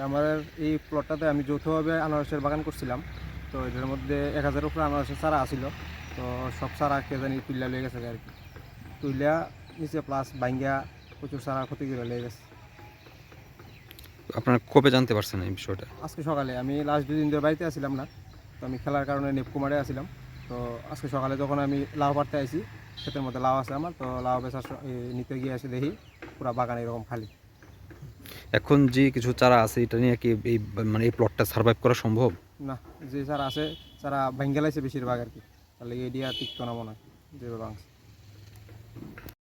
আমার এই প্লটটাতে আমি যৌথভাবে আনারসের বাগান করছিলাম। তো এটার মধ্যে 1000 উপরে আনারসের চারা আছিল। তো সব চারা কে জানি তুইলা লয়ে গেছে আর কি, তুইলা নিচে প্লাস বাইঙ্গা প্রচুর চারা ক্ষতি করে লয়ে গেছে। আপনারা কবে জানতে পারছেন এই বিষয়টা? আজকে সকালে, আমি লাস্ট 2 দিন ধরে বাড়িতে আসছিলাম না, তো আমি খেলার কারণে নেপকুমারে আসছিলাম। তো আজকে সকালে যখন আমি লাউ পাড়তে আইছি, ক্ষেতের মধ্যে লাউ আছে আমার, তো লাউ বেচার নিতে গিয়ে এসে দেখি পুরা বাগান এরকম খালি। এখন যে কিছু চারা আছে এটা নিয়ে কি এই মানে এই প্লটটা সার্ভাইভ করা সম্ভব? না, যে চারা আছে চারা ভাঙ্গা লাইছে বেশিরভাগ আর কি, তাহলে এডিয়া টিকতো না মনে হয় যে ভাঙছে।